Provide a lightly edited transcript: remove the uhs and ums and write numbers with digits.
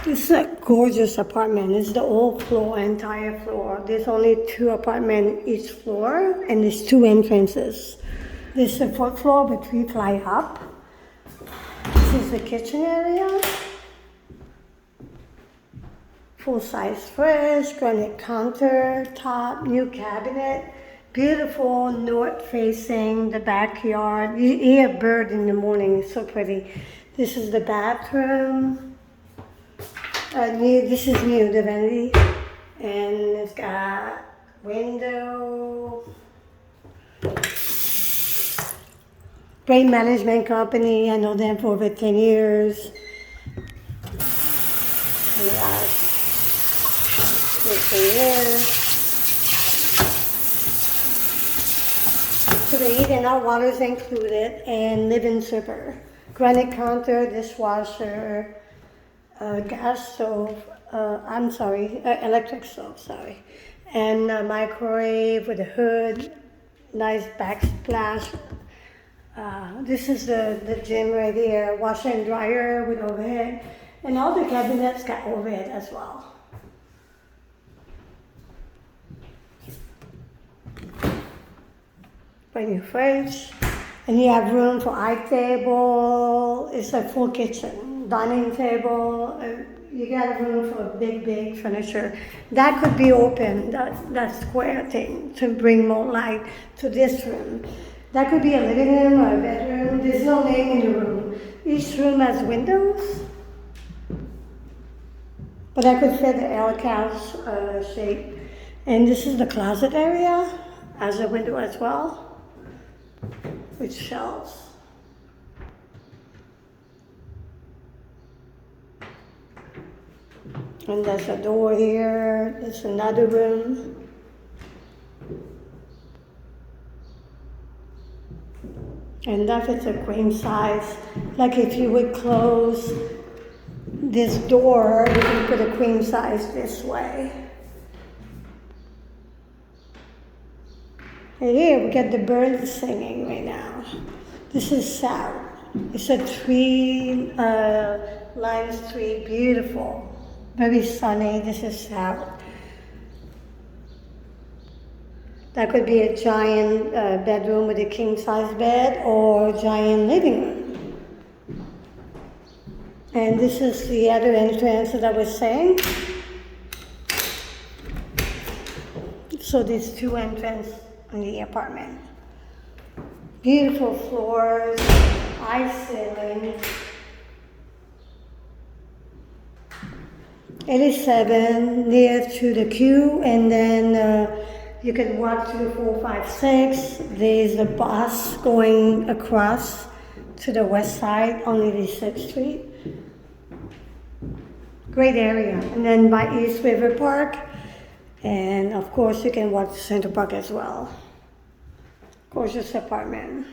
This is a gorgeous apartment. It's the whole floor, entire floor. There's only 2 apartments each floor, and there's 2 entrances. This is the 4th floor, but we fly up. This is the kitchen area. Full-size fridge, granite countertop, new cabinet. Beautiful north-facing the backyard. You hear a bird in the morning. It's so pretty. This is the bathroom. This is new, the vanity, and it's got window. Great management company. I know them for over 10 years. And so the heat and hot water is included, and live-in super. Granite counter, dishwasher. Gas stove, electric stove, and a microwave with a hood, nice backsplash. This is the gym right here, washer and dryer with overhead, and all the cabinets got overhead as well. Brand new fridge, and you have room for eye table. It's a full kitchen. Dining table, you got room for big furniture. That could be open, that square thing, to bring more light to this room. That could be a living room or a bedroom. There's no name in the room. Each room has windows, but I could fit the L couch shape. And this is the closet area, has a window as well, with shelves. And there's a door here, there's another room. And that is a queen size. Like if you would close this door, you can put a queen size this way. And here we got the birds singing right now. This is south. It's a tree, lime tree, beautiful. Very sunny. This is south. That could be a giant bedroom with a king-size bed or a giant living room. And this is the other entrance that I was saying. So there's 2 entrances in the apartment. Beautiful floors, high ceilings. 87 near to the queue, and then you can walk to 456. There's a bus going across to the west side on 86th Street. Great area. And then by East River Park, and of course you can walk to Central Park as well. Gorgeous apartment.